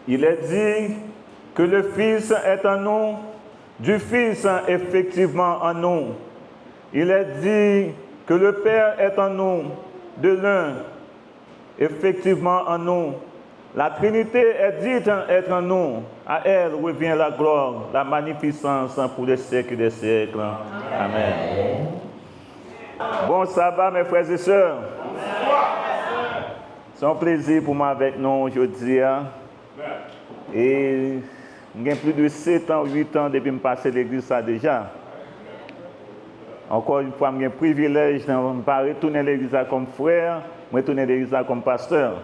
Il est dit que le Fils est en nous, du Fils effectivement en nous. Il est dit que le Père est en nous, de l'un effectivement en nous. La Trinité est dite être en nous. À elle revient la gloire, la magnificence pour les siècles des siècles. Amen. Bon sabbat, mes frères et sœurs. C'est un plaisir pour moi avec nous aujourd'hui. Et j'ai plus de 7 ans, 8 ans depuis que je passe l'église ça déjà. Encore une fois, j'ai un privilège de ne pas retourner à l'église comme frère, mais retourner à l'église comme pasteur.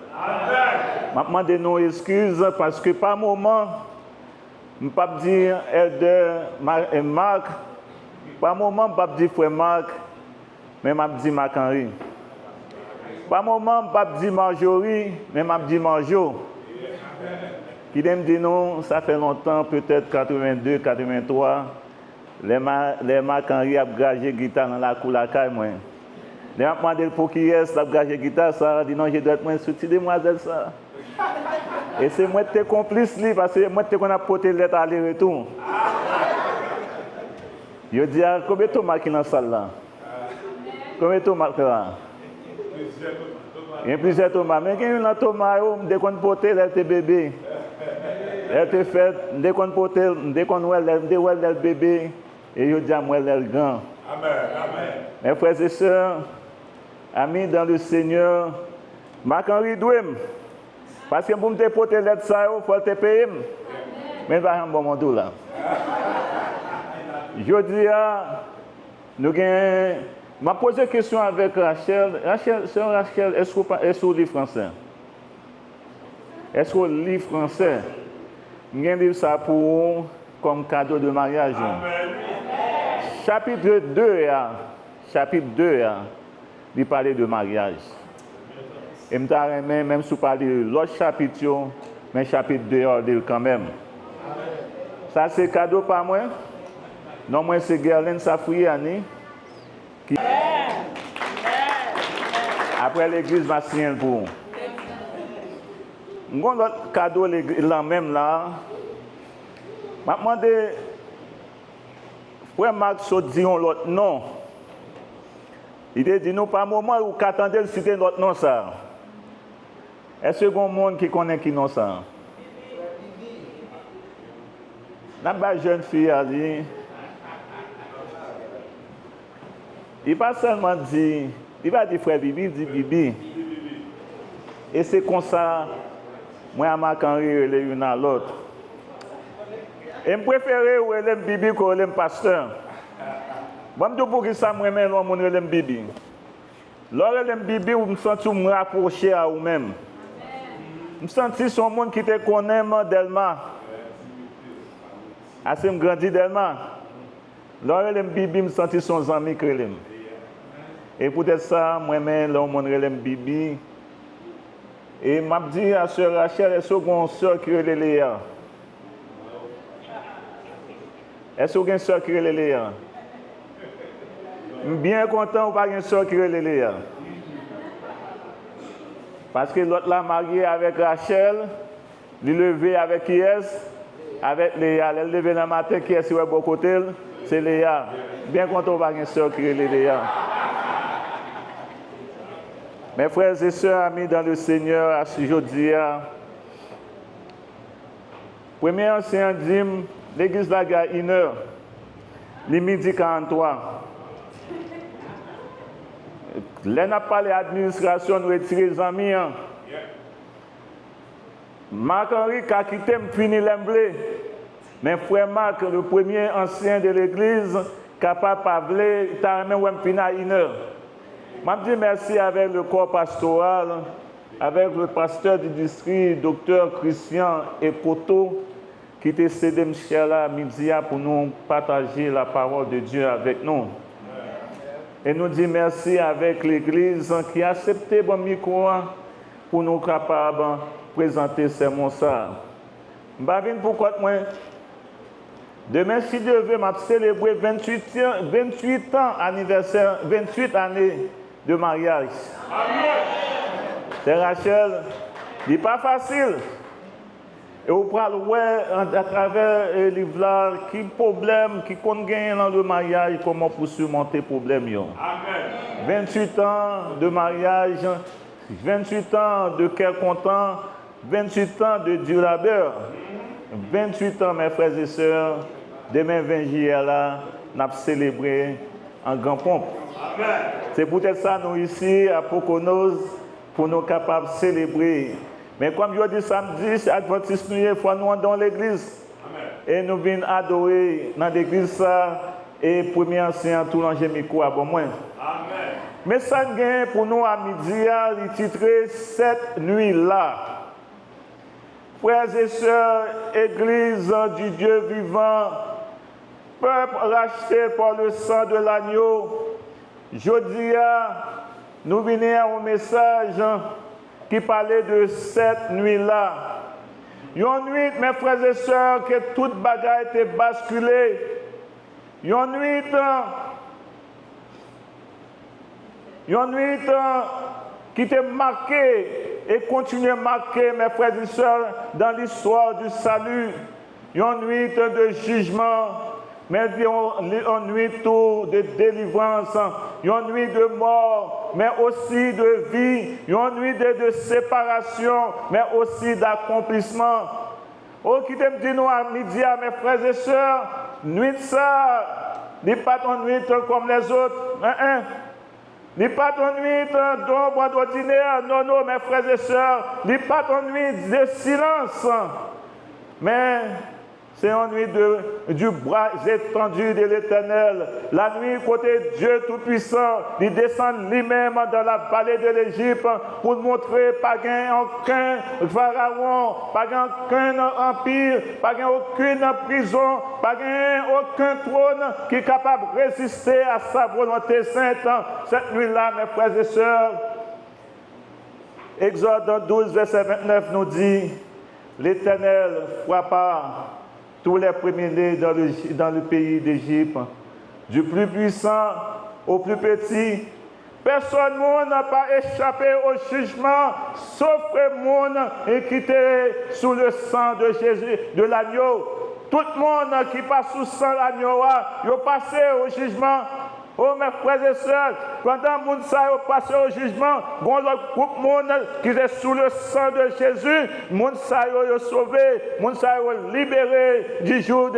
Je demande nos excuses parce que par moment, je ne peux pas dire Elder Marc, par moment, je ne peux pas dire frère Marc, mais je dis Marc-Henri. Par moment, je ne peux pas dire Marjorie, mais je dis Marjo. Qui me dit non, ça fait longtemps, peut-être 82, 83, les Marc-Henri ont gagé guitare dans la cour la caille. Les ont demandé pour qui est-ce qu'ils ont gagé guitare, ça a dit non, je dois être moins soutien demoiselle ça. Et c'est moi qui suis complice, parce que moi qui ai porté lettre aller-retour. Je dis, combien de Thomas qui est dans la salle là? Combien de Thomas là? Il y a plusieurs Thomas. Mais il y a un Thomas, dès qu'on porte, elle était bébé. Elle était faite, dès qu'on porte, dès qu'on voit le bébé, et je dis à moi, elle est grand. Amen. Mes frères et sœurs, amis dans le Seigneur, Marc-Henri Douem, parce que pour me porter l'aide, ça, il faut te payer. Mais il va y avoir un bon monde là. Je dis à nous gagnons. Je pose une question avec Rachel. Sœur Rachel, est-ce que vous livre français? Est-ce que vous livre français? Je vais lire ça pour vous comme cadeau de mariage. Amen. Chapitre 2, il parle de mariage. Et je vais même si vous parlez de l'autre chapitre, mais chapitre 2, il quand même. Ça, c'est cadeau par moi. Non, moi, c'est Gerlin Safriani. Qui... Après l'église va signer pour vous. Nous avons l'autre cadeau là même là. Je me demande, frère Marc se dit l'autre nom. Il a dit nous pas un moment où qu'attendez de citer l'autre nom ça. Est-ce qu'il y a un monde qui connaît qui nom ça? La jeune fille a dit. Il va seulement dire, il va dire frère Bibi, il dit Bibi. Et c'est comme ça, moi, je Marc-Henri, l'une à l'autre. Et je préfère que Bibi que le pasteur. Je me dis pour que ça me remette le Bibi. Lorsque le Bibi, je me sens me rapprocher à vous-même. Je me sens que son monde qui te connaît d'Elma. Assez me grandit d'Elma. Lorsque le Bibi, je me sens son ami que l'aime. Et peut-être ça, moi-même, là, on me Bibi. Et m'a dit à sœur Rachel, est-ce que une sœur qui est Léa? Est-ce que une sœur qui est Léa? Je suis bien content de pas une sœur qui est Léa. Parce que l'autre là marié avec Rachel, il levé avec qui est? Avec Léa. Elle levé le matin, qui est sur le bon côté? C'est Léa. Bien content de pas une sœur qui est Léa. Mes frères et sœurs, amis dans le Seigneur, aujourd'hui, premier ancien dîme, l'église de la gare 1h, les midi 43. Là, on a parlé d'administration, nous retirons les amis. Marc-Henri qui a quitté, fini l'emblée. Mais frère Marc, le premier ancien de l'église, capable de parler, il a même fini à 1h. Je dis merci avec le corps pastoral, avec le pasteur du district, docteur Christian Epoto, qui t'a cédé Michel à midi pour nous partager la parole de Dieu avec nous. Et nous disons merci avec l'Église qui a accepté mon micro pour nous capables de présenter ces mots. Je vais venir pour quoi moi. Demain, si Dieu veut, je célébrer 28 ans anniversaire, 28 années de mariage. C'est Rachel, il n'est pas facile. Et vous pouvez voir à travers les livres là, qui problème, qui compte gagner dans le mariage, comment pour surmonter le problème. Amen. 28 ans de mariage, 28 ans de cœur content, 28 ans de dur labeur. 28 ans, mes frères et sœurs, demain 20 juillet là, nous avons célébré en grand pompe. Amen. C'est peut-être ça, nous ici, à Poconos, pour nous capables de célébrer. Mais comme je dis samedi, c'est Adventiste Nuit, il faut nous dans l'église. Amen. Et nous venons adorer dans l'église ça, et premier ancien, tout l'angémico à bon moins. Amen. Mais ça gagne pour nous à midi, il titré cette nuit-là. Frères et sœurs, Église du Dieu vivant, peuple racheté par le sang de l'agneau, jeudi, nous venons au message qui parlait de cette nuit-là. Une nuit, mes frères et sœurs, que toute bagarre était basculée. Une nuit qui était marquée et continue à marquer, mes frères et sœurs, dans l'histoire du salut. Une nuit de jugement, mais une nuit de délivrance, une nuit de mort, mais aussi de vie, une nuit de séparation, mais aussi d'accomplissement. Oh, qui t'aime dire nous à midi, mes frères et sœurs, nuit ça, n'est pas une nuit comme les autres. N'est pas une nuit d'ombre d'ordinaire, non, mes frères et sœurs, n'est pas une nuit de silence, mais c'est une nuit du bras étendu de l'Éternel. La nuit côté Dieu Tout-Puissant, il descend lui-même dans la vallée de l'Égypte pour montrer pas aucun pharaon, pas aucun empire, pas aucune prison, pas aucun trône qui est capable de résister à sa volonté sainte. Cette nuit-là, mes frères et sœurs, Exode 12, verset 29 nous dit, l'Éternel frappa tous les premiers-nés dans le pays d'Égypte, du plus puissant au plus petit. Personne n'a pas échappé au jugement, sauf le monde qui était sous le sang de Jésus, de l'agneau. Tout le monde qui passe sous le sang de l'agneau, il est passé au jugement. Oh mes frères et sœurs, pendant que nous sommes passés au jugement, il y a un groupe de monde qui est sous le sang de Jésus, nous sommes sauvés, nous sommes libérés du jour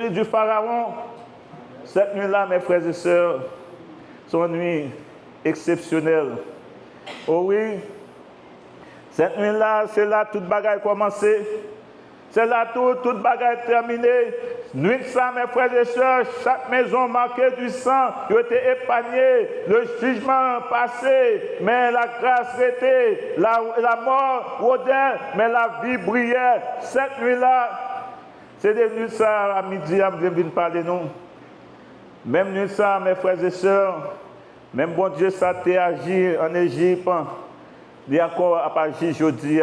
du Pharaon. Cette nuit-là, mes frères et sœurs, c'est une nuit exceptionnelle. Oh oui, cette nuit-là, c'est là que toute bagaille a commencé. C'est là toute bagarre est terminée. Nuit ça, mes frères et sœurs, chaque maison marquée du sang, a été épargnée. Le jugement passé, mais la grâce était. La mort rôdait, mais la vie brillait. Cette nuit-là, c'est devenu ça à midi, je viens parler nous. Même nuit ça, mes frères et sœurs, même bon Dieu, ça t'a agi en Égypte. Il y a encore à agir aujourd'hui.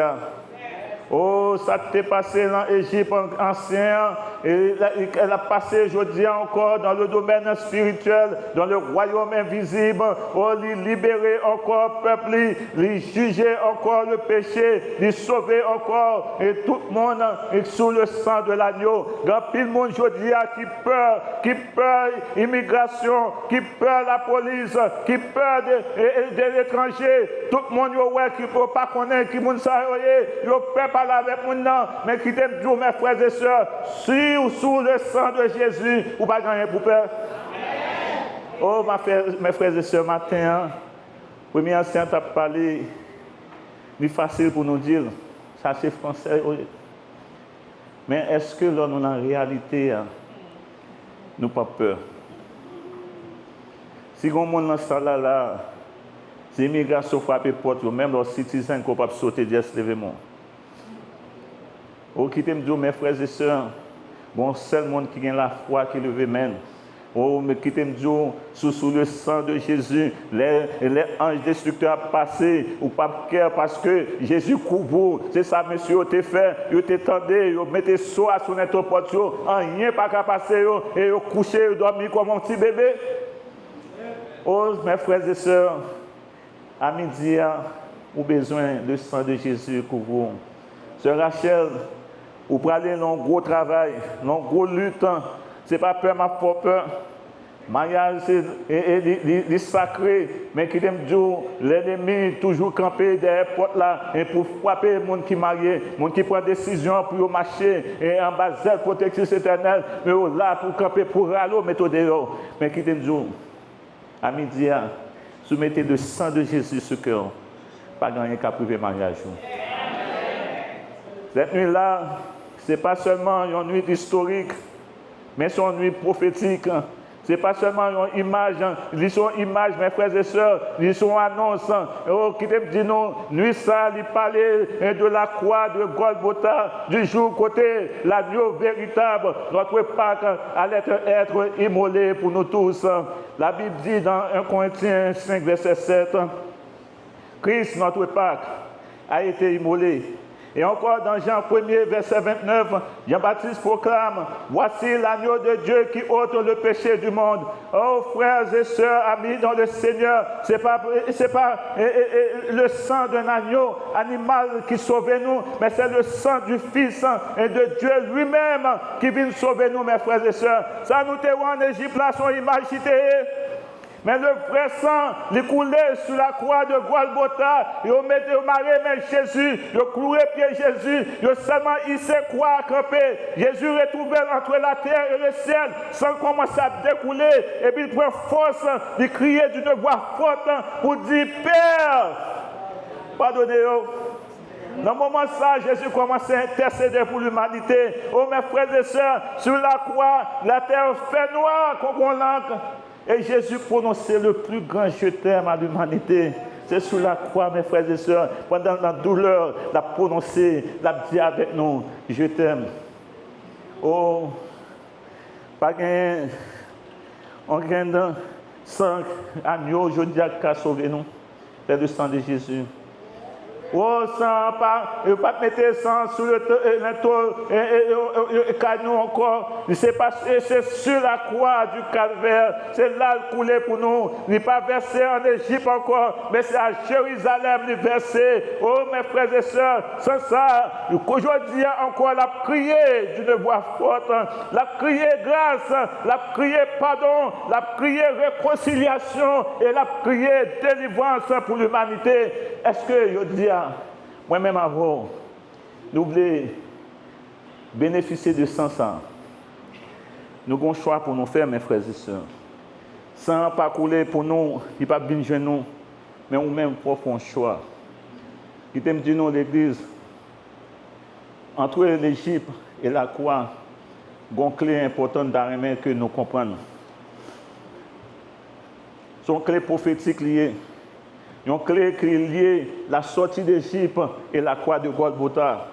Oh, ça t'est passé dans l'Égypte ancien, et elle a passé aujourd'hui encore dans le domaine spirituel, dans le royaume invisible. Oh, il libérer encore le peuple, il juger encore le péché, il sauver encore, et tout le monde est sous le sang de l'agneau. Grand pile monde aujourd'hui qui peur immigration, qui peur la police, qui peur de l'étranger. Tout le monde qui ne peut pas connaître, qui ne peut pas parler avec moi, mais qui t'aime toujours, mes frères et sœurs, sous le sang de Jésus, ou pas gagner pour peur. Oh, mes frères et sœurs, matin, premier ancien t'a parlé, c'est facile pour nous dire, ça c'est français. Mais est-ce que là, nous, en réalité, nous pas peur? Si on monde dans ce là, si l'immigration frappe les portes, même les citoyens ne peuvent pas sauter de ce lever-monde. Oh, qui t'aime dire, mes frères et sœurs, bon, seul monde qui a la foi qui leve même. Oh, mais qui t'aime dire, sous le sang de Jésus, les anges destructeurs passé, ou pas cœur, parce que Jésus couvre. C'est ça, monsieur, il t'a fait, il t'a tendu, il mettait saut à son porte, rien pas qu'à passer, et il couché, il dormi comme un petit bébé. Oh, mes frères et sœurs, à midi, au besoin du sang de Jésus couvre. Sœur Rachel, ou pour aller dans un gros travail, dans une grosse lutte, ce n'est pas peur, ma peur. Mariage, c'est sacré, mais qui aime dire, l'ennemi toujours camper derrière la porte là, et pour frapper les gens qui sont mariés, les gens qui prennent des décisions pour marcher, et en bas de protection éternelle, mais là pour camper, pour râler, mettre dehors. Mais qui aime dire, à midi, soumettez le sang de Jésus sur le cœur, pas gagner qu'à priver le mariage. Cette nuit-là, ce n'est pas seulement une nuit historique, mais c'est une nuit prophétique. Ce n'est pas seulement une image, ils sont images, mes frères et sœurs, ils sont annonces. Oh, qui te dit non, nuit ça, il parlait de la croix de Golgotha, du jour côté l'agneau véritable, notre Pâques allait être immolé pour nous tous. La Bible dit dans 1 Corinthiens 5, verset 7, Christ, notre Pâques, a été immolé. Et encore dans Jean 1er, verset 29, Jean-Baptiste proclame, « Voici l'agneau de Dieu qui ôte le péché du monde. » Oh, frères et sœurs, amis dans le Seigneur, ce n'est pas le sang d'un agneau animal qui sauve nous, mais c'est le sang du Fils et de Dieu lui-même qui vient sauver nous, mes frères et sœurs. Ça nous te en Égypte, là, son image. Mais le vrai sang, il coulait sur la croix de Golgotha. Il mettait au marais, mais Jésus, il clouait pied Jésus. Il seulement il sait quoi camper. Jésus retrouvé entre la terre et le ciel, sans commencer à découler. Et puis il prend force de crier d'une voix forte pour dire, Père, pardonnez-vous. Dans le moment ça, Jésus commence à intercéder pour l'humanité. Oh mes frères et sœurs, sur la croix, la terre fait noir comme on l'encre. Et Jésus prononçait le plus grand je t'aime à l'humanité. C'est sur la croix, mes frères et sœurs, pendant la douleur, la prononcer, la dire avec nous, je t'aime. Oh, pas gagner, on gagne 5 agneaux, je dis qu'à sauver nous. C'est le sang de Jésus. Oh, sans pas mettre sang sur le canon encore. C'est sur la croix du calvaire. C'est là le coulé pour nous. Il n'est pas versé en Égypte encore, mais c'est à Jérusalem il est versé. Oh, mes frères et sœurs, sans ça, aujourd'hui encore, la prier d'une voix forte, la prier grâce, la prier pardon, la prier réconciliation et la prier délivrance pour l'humanité. Est-ce que je dis moi-même avant, nous voulons bénéficier de sans ça. Nous avons un choix pour nous faire, mes frères et sœurs. Sans pas couler pour nous, il n'y a pas de bien nous, mais nous-mêmes profond choix. Il t'aime dire nous, l'Église, entre l'Égypte et la croix, il y a une clé importante d'arriver que nous comprenons. C'est une clé prophétique liée. Une clé qui est liée la sortie d'Égypte et la croix de Golgotha.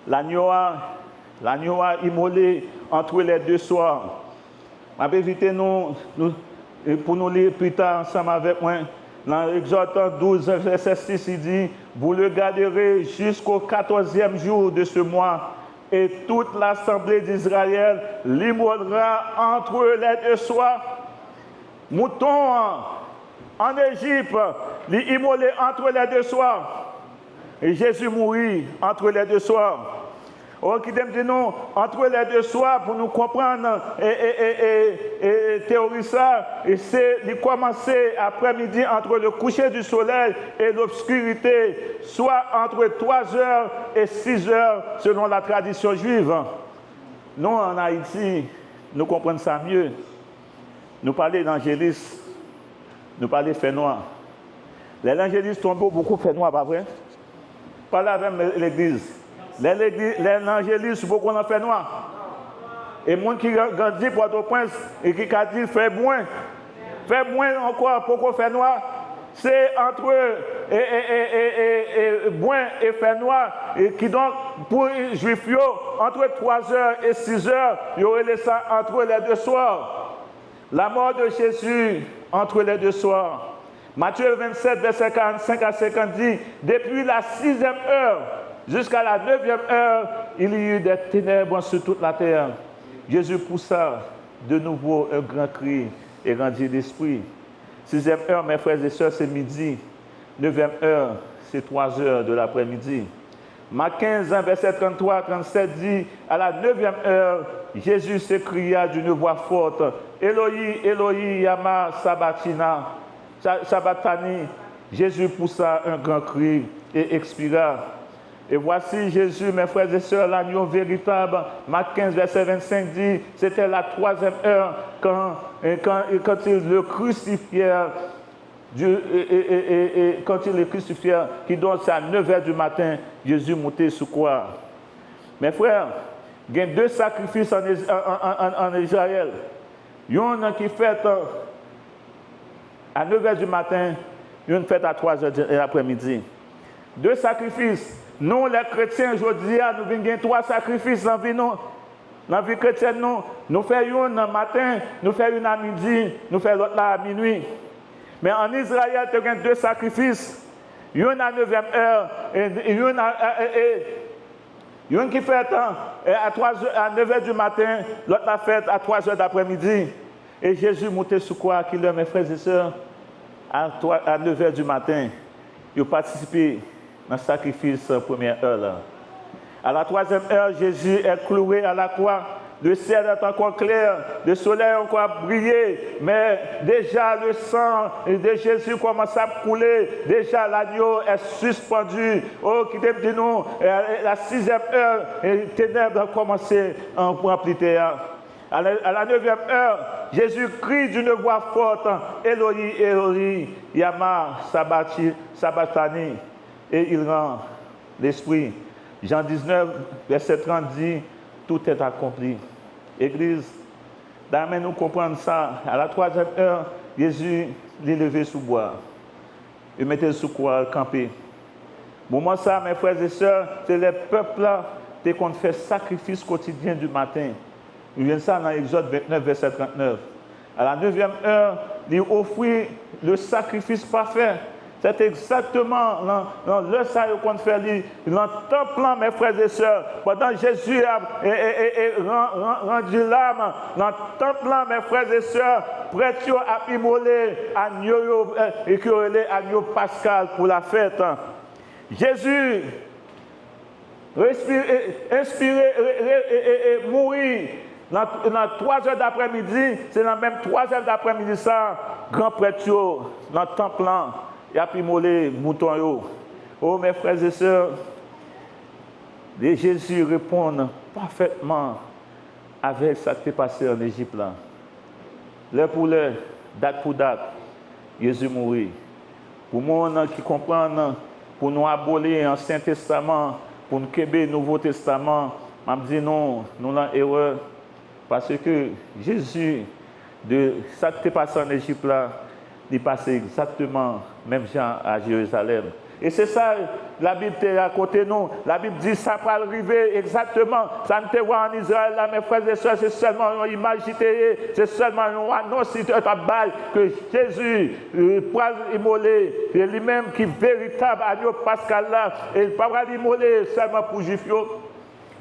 L'agneau a immolé entre les deux soirs. Je vais éviter pour nous lire plus tard ensemble avec moi. Dans Exode 12, verset 6, il dit, vous le garderez jusqu'au 14e jour de ce mois, et toute l'assemblée d'Israël l'immolera entre les deux soirs. Mouton en Égypte, l'immolé entre les deux soirs. Et Jésus mourit entre les deux soirs. Oh, qui t'aime dire non, entre les deux soirs, pour nous comprendre et théoriser ça, et c'est de commencer après-midi entre le coucher du soleil et l'obscurité, soit entre 3h et 6h, selon la tradition juive. Nous, en Haïti, nous comprenons ça mieux. Nous parlons d'angélisme, nous parlons de fait noir. Les angélistes tombent beaucoup fait noir, pas vrai? Parlez avec l'église. Les angélistes, beaucoup en fait noir. Et les gens qui grandissent Port-au-Prince et qui dit fait moins encore, pourquoi fait noir? C'est entre moins et fait noir, et qui donc, pour les juifs, entre 3h et 6h, il y aurait ça entre les deux soirs. La mort de Jésus entre les deux soirs. Matthieu 27, verset 45 à 50 dit, depuis la 6e heure jusqu'à la 9e heure, il y eut des ténèbres sur toute la terre. Jésus poussa de nouveau un grand cri et rendit l'esprit. 6e heure, mes frères et sœurs, c'est midi. 9e heure, c'est 3 heures de l'après-midi. Marc 15, verset 33-37 dit, à la 9e heure, Jésus s'écria d'une voix forte, Eloi, Eloi, yama sabatani. Jésus poussa un grand cri et expira. Et voici Jésus, mes frères et sœurs, l'agneau véritable. Marc 15, verset 25 dit, c'était la 3e heure quand ils le crucifièrent. Quand il le crucifièrent, qui donne à 9h du matin, Jésus montait sous croix. Mes frères, il y a 2 sacrifices en Israël. Il y en a qui fait à 9h du matin, il y en a fait à 3h de l'après-midi. 2 sacrifices. Nous, les chrétiens, aujourd'hui, nous avons 3 sacrifices dans la vie chrétienne. Nous faisons une le matin, nous faisons une à midi, nous faisons l'autre à minuit. Mais en Israël, tu as 2 sacrifices. Il y en a à 9e heure et il y en a qui fait à 9h du matin, l'autre a fait à 3h d'après-midi. Et Jésus montait sous quoi, qu'il mes frères et sœurs, à 9h du matin. Il a participé dans le sacrifice première heure. Là. À la 3e heure, Jésus est cloué à la croix. Le ciel est encore clair, le soleil a encore brillé, mais déjà le sang de Jésus commence à couler, déjà l'agneau est suspendu. Oh, qui te dit nous, la 6e heure, les ténèbres ont commencé à remplir terre. À la 9e heure, Jésus crie d'une voix forte, Eloi, Eloi, yama sabatani, et il rend l'esprit. Jean 19, verset 30 dit, tout est accompli. Église, d'ailleurs, nous comprenons ça. À la 3e heure, Jésus l'est levé sous bois. Il mettait sous quoi camper. Moment ça, mes frères et sœurs, c'est les peuples là qui ont fait sacrifice quotidien du matin. Il vient ça dans Exode 29, verset 39. À la 9e heure, il offrit le sacrifice parfait. C'est exactement dans le salut qu'on fait, dans le temple, mes frères et sœurs. Pendant que Jésus a rendu l'âme, dans le temple, mes frères et sœurs, prêts à immoler agneau et qui aurait agneau pascal pour la fête. Jésus, inspiré et mourir. Dans 3h d'après-midi, c'est dans même 3h d'après-midi, ça, grand prêtre dans le temple. Il a pu moller mouton. Oh, mes frères et sœurs, Jésus répond parfaitement avec ce qui s'est passé en Égypte. L'heure pour l'heure, date pour date, Jésus mourit. Pour moi qui comprennent, pour nous abolir l'Ancien Testament, pour nous créer le Nouveau Testament, je me dis non, nous avons erreur. Parce que Jésus, de ce qui s'est passé en Égypte, il est passé exactement même gens à Jérusalem. Et c'est ça, la Bible est à côté de nous. La Bible dit ça va arriver exactement. Ça ne te voit en Israël, là, mes frères et sœurs, c'est seulement une image, c'est seulement une annonce que Jésus pourra immoler. C'est lui-même qui est véritable agneau pascal là. Et il ne peut pas l'immoler seulement pour les Juifs.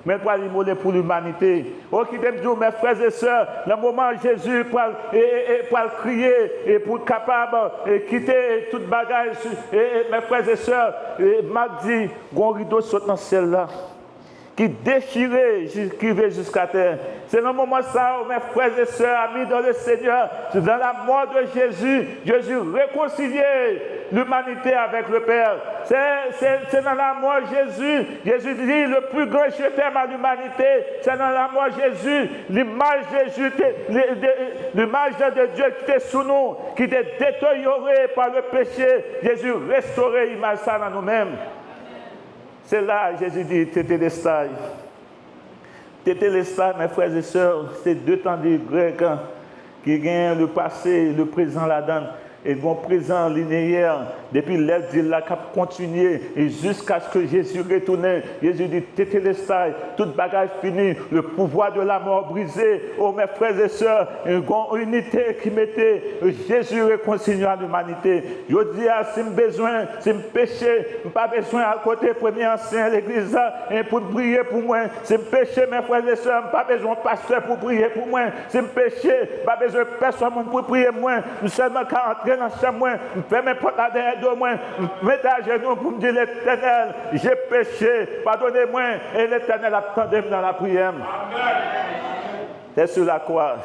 Mais pour l'immoler pour l'humanité. Oh, qui t'aime dire, mes frères et sœurs, le moment où Jésus pour crier et pour être capable de quitter toute bagaille, mes frères et sœurs, Marc dit, un rideau saute dans ce ciel-là, qui déchirait, qui va jusqu'à terre. C'est le moment ça où mes frères et sœurs, amis dans le Seigneur, dans la mort de Jésus, Jésus réconciliait l'humanité avec le Père. C'est dans la mort de Jésus. Jésus dit, le plus grand je t'aime à l'humanité. C'est dans la mort de Jésus, l'image de Dieu qui était sous nous, qui était détériorée par le péché. Jésus restaurait l'image ça dans nous-mêmes. C'est là, Jésus dit, tétélestai. Tétélestai, mes frères et sœurs, c'est 2 temps de grec qui gagnent le passé, le présent là-dedans. Et bon présent linéaire, depuis l'aide de la cap continuer et jusqu'à ce que Jésus retourne. Jésus dit, tétélestai, toute bagage finie, le pouvoir de la mort brisé. Oh mes frères et sœurs, une unité qui mettait Jésus réconcilié à l'humanité. Je dis, si j'ai besoin, si je péché, je n'ai pas besoin à côté premier ancien l'église pour prier pour moi. Si je péché, mes frères et sœurs, je n'ai pas besoin de pasteur pour prier pour moi. Si je péché, je n'ai pas besoin de personne pour prier pour moi. Nous seulement 40 entrer dans la chambre, faire mes portes derrière de moi, mettre à genoux pour me dire l'Éternel, j'ai péché, pardonnez-moi, et l'Éternel attendait dans la prière. C'est sur la croix,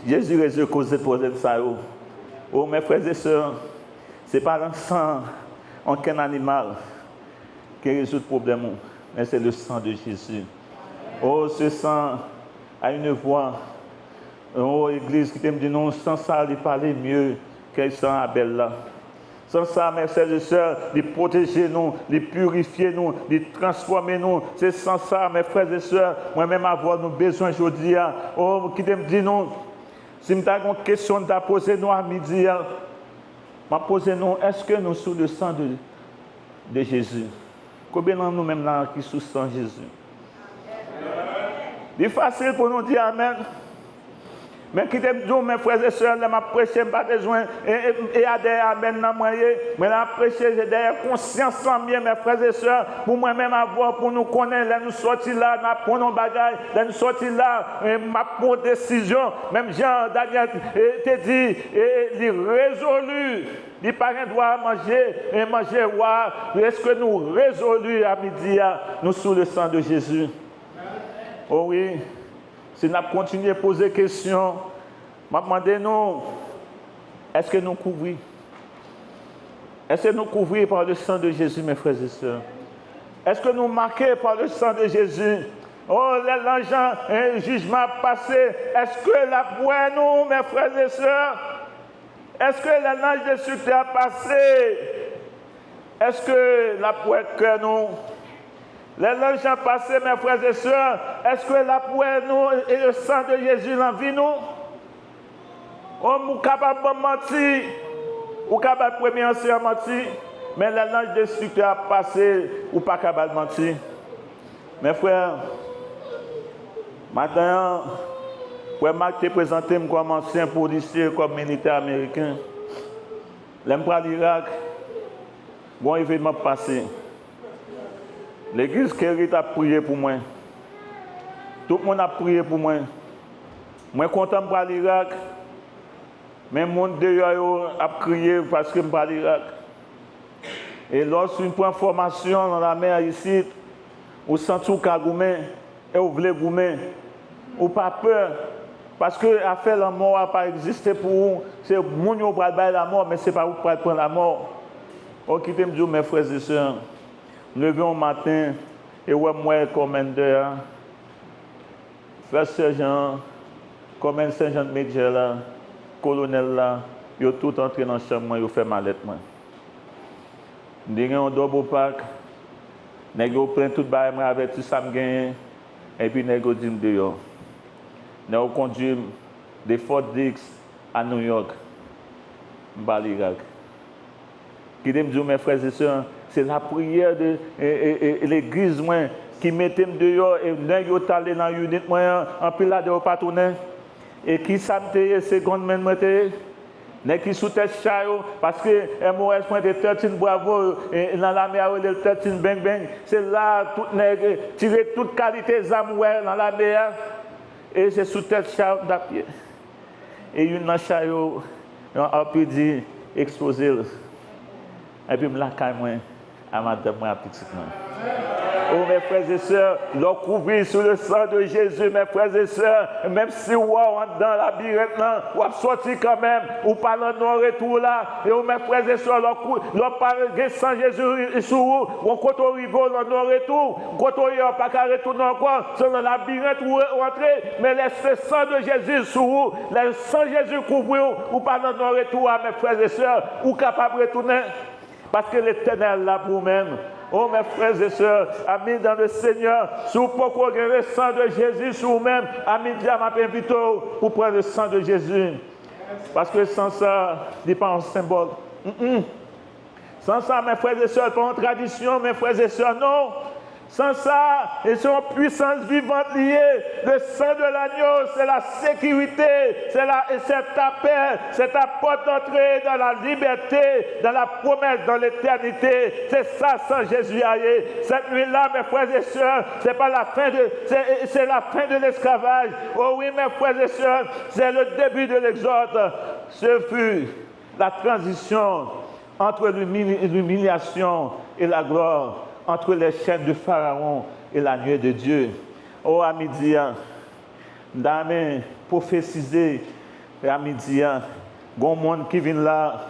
Jésus résout cause de problème ça. Oh, mes frères et sœurs, ce n'est pas le sang, aucun animal qui résout le problème, mais c'est le sang de Jésus. Oh, ce sang a une voix. Oh, Église qui t'aime dit non, sans ça, il parlait mieux que le sang Abel là. Sans ça, mes frères et sœurs, de protéger nous, de purifier nous, de transformer nous. C'est sans ça, mes frères et sœurs, moi-même avoir nos besoins aujourd'hui. Oh, qui t'aime dit non, si je as une question à poser nous à midi, je poser nous, est-ce que nous sous le sang de Jésus? Combien de nous-mêmes là qui sous le sang de Jésus? C'est facile pour nous dire Amen. Mais qui t'aime dire, mes frères et sœurs, je ne prêche pas besoin et à des Amen dans moi. Mais je prêche, j'ai des conscience en bien, mes frères et sœurs, pour moi-même avoir, pour nous connaître, là nous sortir là, nous apprenons nos bagages, là nous sortir là, ma bonne décision. Même Jean, Daniel, te dit, il est résolu. Il pas doit manger et manger roi. Est-ce que nous résolus à midi, nous sous le sang de Jésus? Oh oui. Si nous continuons à poser des questions, je me demande nous, est-ce que nous couvrons? Est-ce que nous couvrons par le sang de Jésus, mes frères et sœurs? Est-ce que nous marquons par le sang de Jésus? Oh, le jugement passé, est-ce que la poêle nous, mes frères et sœurs? Est-ce que l'ange de sucre a passé? Est-ce que la poêle que nous? Les langes ont passé, mes frères et sœurs, est-ce que la poêle nous et le sang de Jésus l'envie nous? On est capable de mentir, ou capable de premier ancien mentir, mais les langes de sucre a passé, ou pas capable de mentir. Mes frères, maintenant, pour m'être présenté comme ancien policier, comme militaire américain, l'empereur à l'Irak, bon événement passé. L'église Kérit a prié pour moi. Tout le monde a prié pour moi. Moi, je suis content de parler l'Irak. Mais le monde dehors a crié parce que je parle l'Irak. Et lorsqu'on prend formation dans la mer ici, on sent tout cagoumé et on veut goumer. On pas peur. Parce que l'affaire de la mort n'a pas existé pour vous. C'est le monde qui va prendre la mort, mais ce n'est pas vous qui prendre la mort. Oh, qui t'aime dire, mes frères et sœurs. Levé au matin et ouais moi commandeur frère sergent commandant sergent major là colonel là yo tout entré dans chambre yo fait mallette moi ndenge on double pack nèg yo prend tout bail moi avec tout ça me gagne et puis nèg yo dit me dehors nèg yo conduit de Fort Dix à New York m'ba l'Irak qui me dit mes frères et sœurs. C'est la prière de l'église qui mettait dehors et nous sommes allés dans l'unité en pilote de patronnet. Et qui s'attendait seconde main nous qui sous tête chayo parce que MOS pointe 13 bravo dans la mer le 13 bang bang c'est là tout nèg tirer toute qualité d'armes dans la mer et c'est sous tête chayo d'apied. Et une chayo a pu dire exploser. Et puis, je suis à madame, à petite main. Oh, mes frères et sœurs, leur couvrir sous le sang de Jésus, mes frères et sœurs, même si vous êtes dans la labyrinthe, vous êtes sorti quand même, vous parlez de nos retours là, et oh, mes frères et sœurs, leur parle de sang Jésus sur vous, vous quand on arrive dans nos retours, quand on n'a pas qu'à retourner encore, c'est dans la labyrinthe où vous entrez, mais laissez le sang de Jésus sur vous, le sang de Jésus couvre vous parlez de nos retours, mes frères et sœurs, vous êtes capables de retourner, parce que l'Éternel est là pour vous-même. Oh mes frères et sœurs, amis dans le Seigneur, si vous pouvez prendre le sang de Jésus sur vous-même, amis, je m'invite pour prendre le sang de Jésus. Parce que sans ça, ce n'est pas un symbole. Sans ça, mes frères et sœurs, pas une tradition, mes frères et sœurs, non. Sans ça, ils sont puissance vivante liée. Le sang de l'agneau, c'est la sécurité, c'est ta paix, c'est ta porte d'entrée dans la liberté, dans la promesse, dans l'éternité. C'est ça, sans Jésus aillé. Cette nuit-là, mes frères et sœurs, c'est pas la fin c'est la fin de l'esclavage. Oh oui, mes frères et sœurs, c'est le début de l'exode. Ce fut la transition entre l'humiliation et la gloire, entre les chaînes de Pharaon et la nuée de Dieu. Oh, à midi, d'amen prophétiser, à midi, bon monde qui vient là,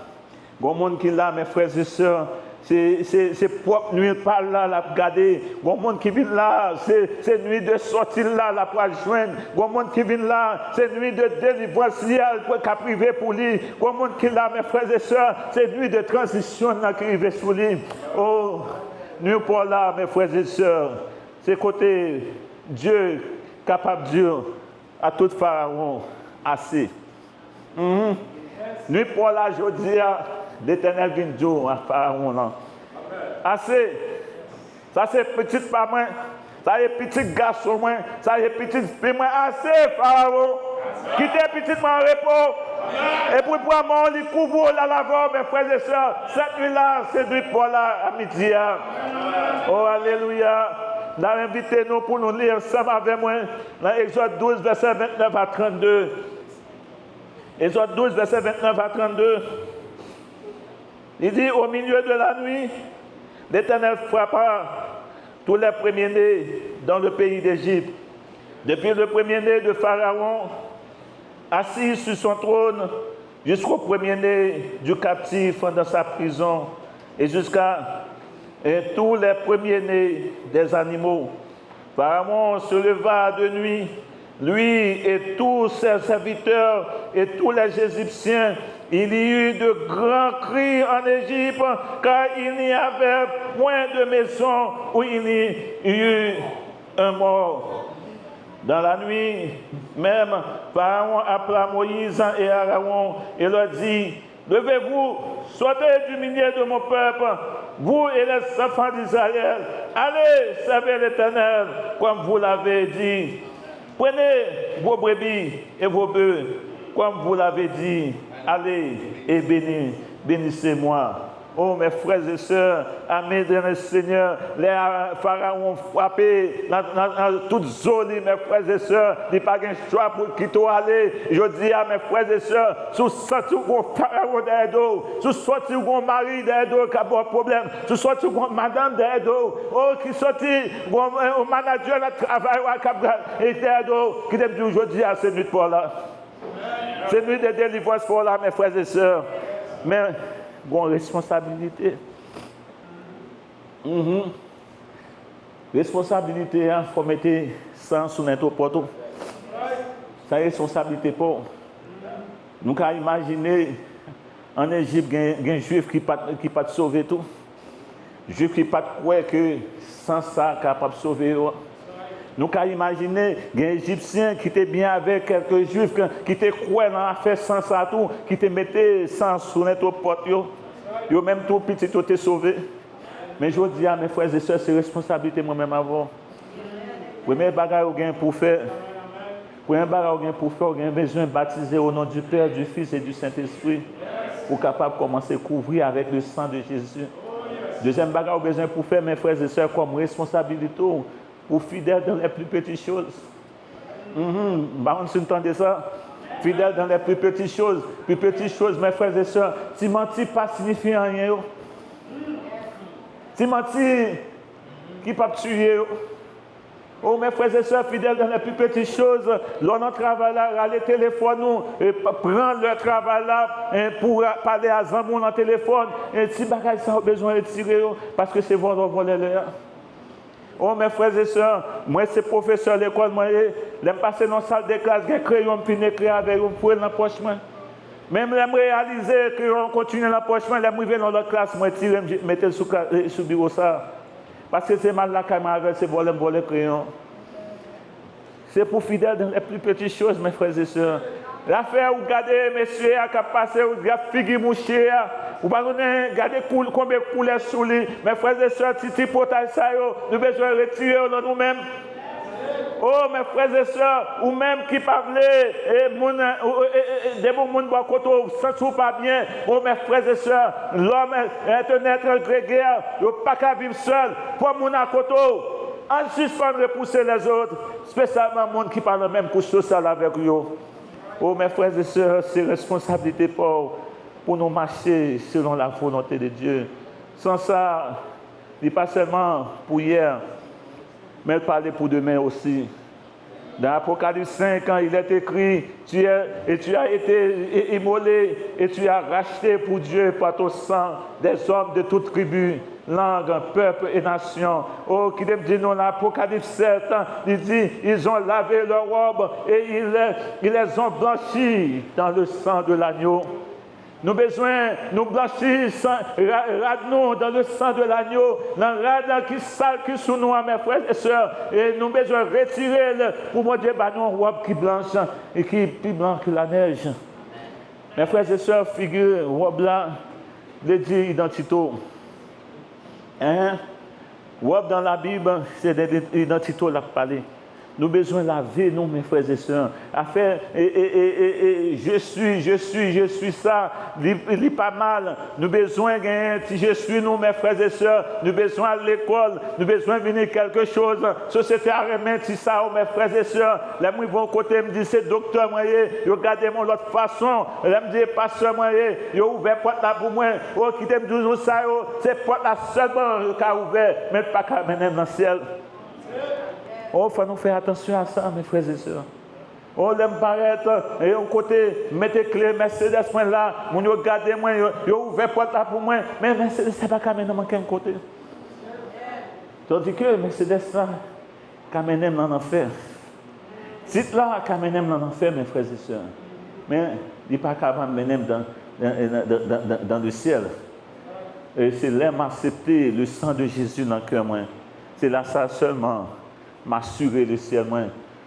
bon monde qui est là, mes frères et sœurs, c'est propre nuit par là, la regarder. Bon monde qui vient là, c'est nuit de sortir là, la pour joindre. Bon monde qui vient là, c'est nuit de délivrance pour qu'à priver pour lui. Bon monde qui est là, mes frères et sœurs, c'est nuit de transition qui arrive sur lui. Oh, nous pour là, mes frères et sœurs, c'est côté Dieu capable de dire à tout Pharaon assez. Nous pour là, je dis l'Éternel vient dire à Pharaon là. Assez. Ça c'est petit pas moi. Ça c'est petit garçon moi. Ça c'est petit fille moi. Assez Pharaon. Quittez petit moi en repos. Et pour moi, on couvre la laveur, mes frères et sœurs. Cette nuit-là, c'est nuit pour là, à midi. Oh, alléluia. Nous invité nous pour nous lire ensemble avec moi dans Exode 12, verset 29 à 32. Exode 12, verset 29 à 32. Il dit, au milieu de la nuit, l'Éternel frappa tous les premiers-nés dans le pays d'Égypte. Depuis le premier-né de Pharaon, assis sur son trône, jusqu'au premier-né du captif dans sa prison, et jusqu'à tous les premiers-nés des animaux. Pharaon se leva de nuit, lui et tous ses serviteurs et tous les Égyptiens. Il y eut de grands cris en Égypte, car il n'y avait point de maison où il n'y eut un mort. Dans la nuit même, Pharaon appela Moïse et Aaron et leur dit, levez-vous, sortez du milieu de mon peuple, vous et les enfants d'Israël, allez servir l'Éternel comme vous l'avez dit. Prenez vos brebis et vos bœufs, comme vous l'avez dit, allez et bénissez-moi. Oh, mes frères et sœurs, amis dans le Seigneur, les pharaons frappés dans toute zone, mes frères et sœurs, il n'y a pas de choix pour quitter aller. Je dis à mes frères et sœurs, sous sorti un pharaon derrière d'eau, sous sorti un mari derrière d'eau qui a un problème, sous sorti une madame derrière d'eau, oh, qui sorti un manager de travail et derrière d'eau, qui dit aujourd'hui à cette nuit pour là. C'est nuit de délivrance pour là, mes frères et sœurs. Mais, bonne responsabilité. Responsabilité, il faut mettre ça sous notre porte. C'est responsabilité pour. Nous pouvons imaginer en Égypte, il y a un juif qui ne peut pas sauver tout. Un juif qui ne peut pas croire que sans ça, il est capable de sauver. Nous pouvons imaginer qu'il y a un Égyptien qui était bien avec quelques Juifs qui étaient croyants dans l'affaire sans ça tout, qui te mettaient sans soumettre aux portes. Yo même tout petit, tout est sauvé. Mais je dis à mes frères et sœurs, c'est responsabilité moi-même avant. Premier bagage que pour faire, vous avez besoin de baptiser au nom du Père, du Fils et du Saint-Esprit pour capable de commencer à couvrir avec le sang de Jésus. Deuxième bagage que vous avez besoin pour faire, mes frères et sœurs, comme responsabilité. Pour fidèle dans les plus petites choses. Si vous entendez ça, fidèle dans les plus petites choses. Plus petites choses, mes frères et sœurs, si mentir pas signifie rien. Si mentir, qui peut tuer. Oh, mes frères et sœurs, fidèles dans les plus petites choses, l'on travaille là, les téléphones, nous, et prendre le travail là pour parler à Zamboun en téléphone. Et si bagage ça a besoin de tirer, parce que c'est voler là. Oh, mes frères et sœurs, moi, c'est professeur de l'école, moi, je passe dans la salle de classe, j'ai crayon, puis écrit avec un fouet dans la poche. Même je réaliser qu'on continue dans la poche, je vais dans la classe, moi, je mettre sur le bureau ça. Parce que c'est mal la caméra, c'est voler crayon. C'est pour fidèles dans les plus petites choses, mes frères et sœurs. L'affaire, vous regardez, messieurs, qui a passé, vous regardez, figure mouchée, vous regardez combien de couleurs sous lui. Mes frères et sœurs, si tu potages ça, nous avons besoin de retirer nous-mêmes. Oh, mes frères et sœurs, ou même qui parlent, des gens qui ne se sentent pas bien. Oh, mes frères et sœurs, l'homme est un être grégaire, il ne peut pas vivre seul. Pour mon à côté, en suspendre repousser les autres, spécialement les gens qui parlent même couche sociale avec eux. Oh, mes frères et sœurs, c'est responsabilité pour pour nous marcher selon la volonté de Dieu. Sans ça, il n'est pas seulement pour hier, mais parler pour demain aussi. Dans Apocalypse 5, quand il est écrit, tu as été immolé et tu as racheté pour Dieu par ton sang des hommes de toutes tribus, langues, peuples et nations. Oh, qui dit dans l'Apocalypse 7, il dit, ils ont lavé leurs robes et ils les ont blanchis dans le sang de l'agneau. Nous avons besoin de nous blanchir, rad-nous dans le sang de l'agneau, dans le rad qui sale qui sous nous, mes frères et sœurs. Et nous avons besoin de retirer pour mon Dieu, nous une robe qui blanche et qui est plus blanche que la neige. Mes frères et sœurs, figure, robe là, le dit identité. Hein? Robe dans la Bible, c'est l'identité là parler. Nous avons besoin de laver, nous, mes frères et sœurs. Afin, je suis ça. Il n'est pas mal. Nous avons besoin de je suis, nous, mes frères et sœurs. Nous avons besoin de l'école. Nous avons besoin de venir quelque chose. Société à remettre ça, mes frères et sœurs. Là, moi, vont côté, me dit, c'est docteur, moi, regardez-moi de l'autre façon. Là, me dit, pasteur, moi, il a ouvert porte là pour moi. Oh, qui t'aime toujours ça, c'est porte là seulement qui a ouvert, mais pas qu'à mener dans le ciel. Oh, il faut nous faire attention à ça, mes frères et sœurs. Oh, l'aime paraître, et au côté, mettez clé, Mercedes, moi là, mon regardez moi, il a ouvert porte là pour moi, mais Mercedes, c'est pas qu'à mener dans quel côté. Tandis que Mercedes là, qu'à mener dans l'enfer. C'est là qu'à mener dans l'enfer, mes frères et sœurs. Mais il n'est pas qu'à mener dans le ciel. Et c'est là m'accepter le sang de Jésus dans le cœur, moi. C'est là ça seulement. M'assurer le ciel, moi.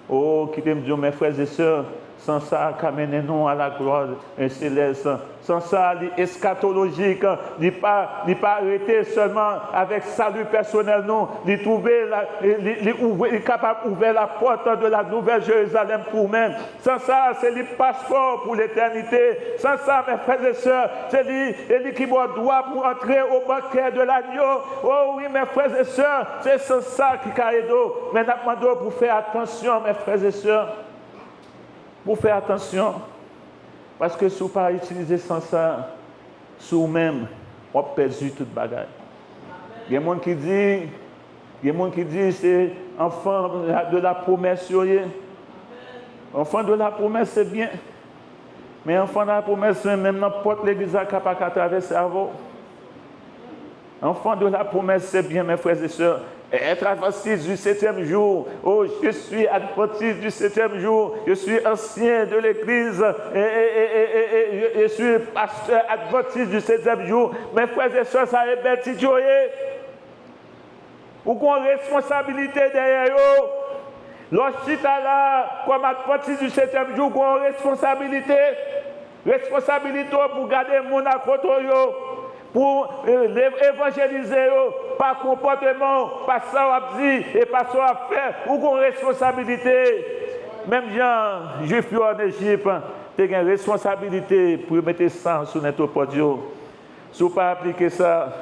Oh, qui t'aime Dieu, mes frères et sœurs, sans ça, qu'amenez-nous à la gloire céleste. Sans ça, l'eschatologique, n'est pas arrêté seulement avec salut personnel, non. Il est capable d'ouvrir la porte de la nouvelle Jérusalem pour nous. Sans ça, c'est le passeport pour l'éternité. Sans ça, mes frères et sœurs, c'est lui qui doit pour entrer au banquet de l'agneau. Oh oui, mes frères et sœurs, c'est sans ça qui cadeau. Mais nous demandons pour faire attention, mes frères et sœurs. Pour faire attention, parce que si vous ne pas utiliser sans ça, sur vous-même, on a perdu toute bagaille. Il y a des gens qui disent, c'est enfant de la promesse. Enfant de la promesse, c'est bien. Mais enfant de la promesse, même n'importe l'église qui n'a pas traversé avant. Enfant de la promesse, c'est bien, mes frères et sœurs. Être adventiste du 7e jour. Oh, je suis adventiste du 7e jour. Je suis ancien de l'église. Et je suis pasteur adventiste du 7e jour. Mes frères et sœurs, ça est bête, ou qu'on a responsabilité derrière eux. Lorsqu'il là, comme adventiste du 7e jour, qu'on a responsabilité. Responsabilité pour garder mon accompagnement. Pour évangéliser, par comportement, par ça à dire et par ça à faire, ou qu'on responsabilité. Même gens, juifs en Égypte, tu as une responsabilité pour mettre ça sur notre porte-yo. Si vous ne pas appliquer ça,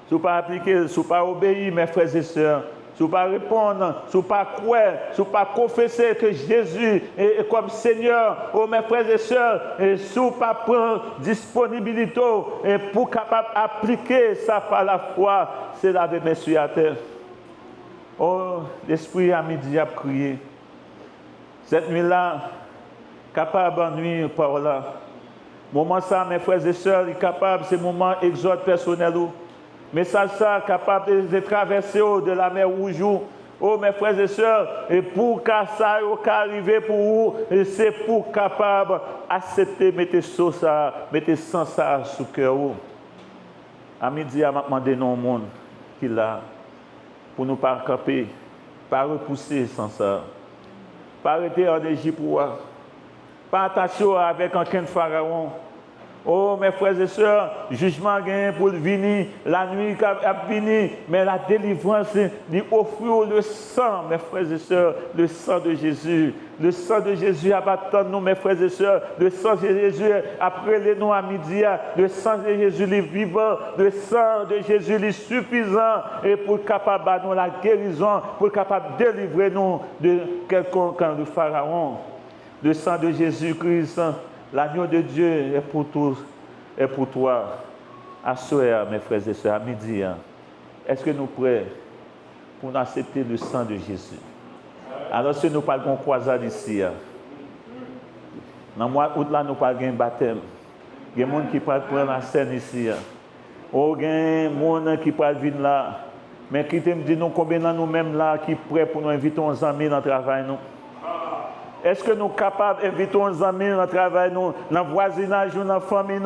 si vous ne pas obéir, mes frères et sœurs, si vous ne pas répondre, si vous ne pas croire, si vous ne pas confesser que Jésus est comme Seigneur, oh mes frères et sœurs, et si vous ne pas prendre disponibilité et pour capable d'appliquer ça par la foi, c'est la de Monsieur à terre. Oh, l'Esprit à midi a crié. Cette nuit-là, capable de nuit par là. Moment ça, mes frères et sœurs, est capable, c'est moment exode personnel. Message ça capable de traverser de la mer Rouge. Oh mes frères et sœurs, et pour que ça arrive pour vous, c'est pour capable d'accepter mettre ça, mettre sans ça sous cœur. À midi, à demander non au monde qui là pour nous pas camper, pas repousser sans ça, pas arrêter en Égypte pour pas attacher avec un pharaon. Oh, mes frères et sœurs, jugement gain pour venir, la nuit a venir, mais la délivrance, lui offrir le sang, mes frères et sœurs, le sang de Jésus. Le sang de Jésus abattant nous, mes frères et sœurs. Le sang de Jésus après les nous à midi. Le sang de Jésus est vivant. Le sang de Jésus est suffisant et pour capable de nous la guérison, pour capable de délivrer nous de quelconque de Pharaon. Le sang de Jésus-Christ L'agneau de Dieu est pour tous, est pour toi. À soir, mes frères et sœurs, à midi, est-ce que nous sommes prêts pour accepter le sang de Jésus? Alors, si nous parlons de croisade ici, dans le mois d'août, nous parlons de baptême. Il y a des gens qui prennent la scène ici. Il y a des gens qui prennent venir là. Mais qui te dit nous combien de nous-mêmes là qui sont prêts pour nous inviter nos amis dans le travail? Est-ce que nous sommes capables d'inviter nos amis dans le travail, dans le voisinage, dans la famille?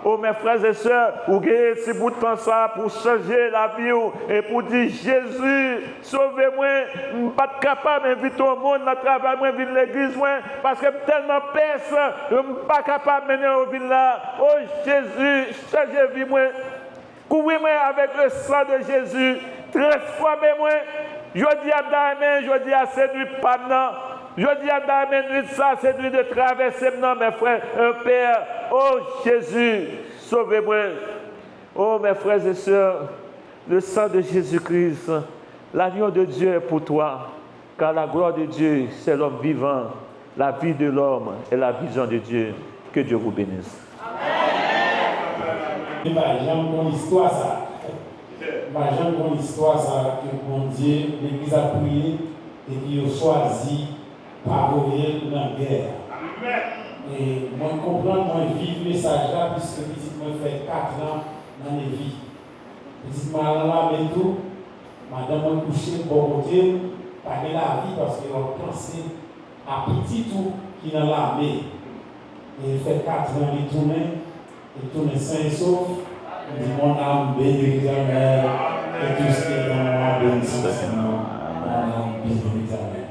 Oh mes frères et sœurs, vous avez si bout de temps ça pour changer la vie et pour dire Jésus, sauvez-moi. Je ne suis pas capable d'inviter au monde dans le travail, moi, venir l'église, parce que je suis tellement personne, je ne suis pas capable de mener au ville là. Oh Jésus, changez la vie, moi. Couvrez-moi avec le sang de Jésus. Transformez-moi. Je dis à Damien, je dis à cette nuit pas non. Je dis à Damien, nuit ça, cette nuit de traverser non, mes frères, un Père. Oh Jésus, sauvez-moi. Oh mes frères et sœurs, le sang de Jésus-Christ, l'agneau de Dieu est pour toi. Car la gloire de Dieu, c'est l'homme vivant. La vie de l'homme est la vision de Dieu. Que Dieu vous bénisse. J'aime mon histoire ça. J'aime mon histoire ça que mon Dieu, l'Église a prié et qu'il a choisi par voler dans la guerre. Et moi je comprends, moi je vis le message là puisque petit moi fait 4 ans dans les vies. Petit moi là mais tout, madame moi couché bon côté, pas de la vie parce que on pensé à petit tout qui dans l'armée. Et il fait 4 ans il tourne sain et sauf. Il dit mon âme bénit l'Éternel et tout ce qui est dans moi bénit son Seigneur. Mon âme bénit l'Éternel.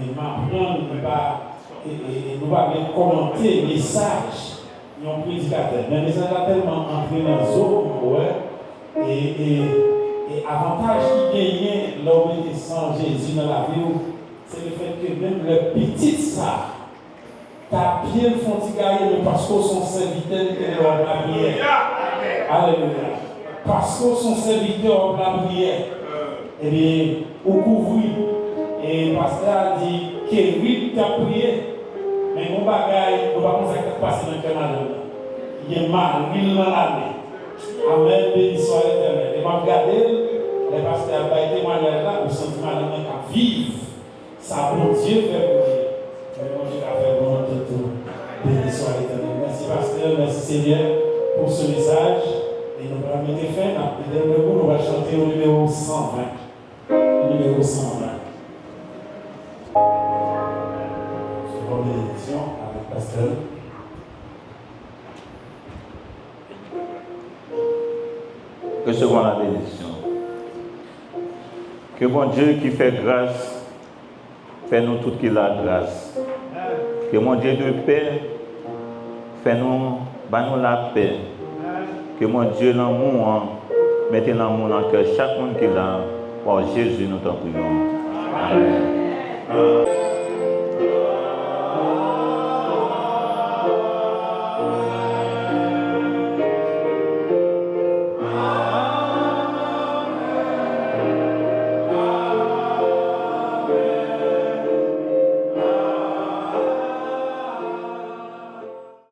Et maintenant, nous ne allons pas commenter le message d'un prédicateur. Mais le message a tellement entré dans le zoo, et avantage qui gagne l'obéissance de Jésus dans la vie, c'est le fait que même le petit ça, ta bien font gagner parce que son serviteur est dans la prière. Alléluia. Parce que son serviteur dans la prière, eh bien, au couvrir. Et le pasteur a dit que oui, tu as prié, mais mon bagage, on va penser que tu passes dans le canal. Il est mal, il dans l'armée. Amen, béni soit l'Éternel. Et m'a regardé, le pasteur a été témoignage là, pour sentir mal qu'à vivre. Ça, bon Dieu fait pour dire. Mais mon Dieu a fait pour notre tout. Béni soit l'Éternel. Merci, pasteur, merci Seigneur pour ce message. Et nous allons mettre fin. Après le coup, nous allons chanter au numéro 120. Numéro 120. Bonne bénédiction avec pasteur. Recevons la bénédiction. Que mon Dieu qui fait grâce, fait nous tout qu'il a grâce. Que mon Dieu de paix, fait nous, nous la paix. Que mon Dieu l'amour, mette l'amour dans le cœur chaque monde qui l'a. Par Jésus, nous t'en prions. Amen.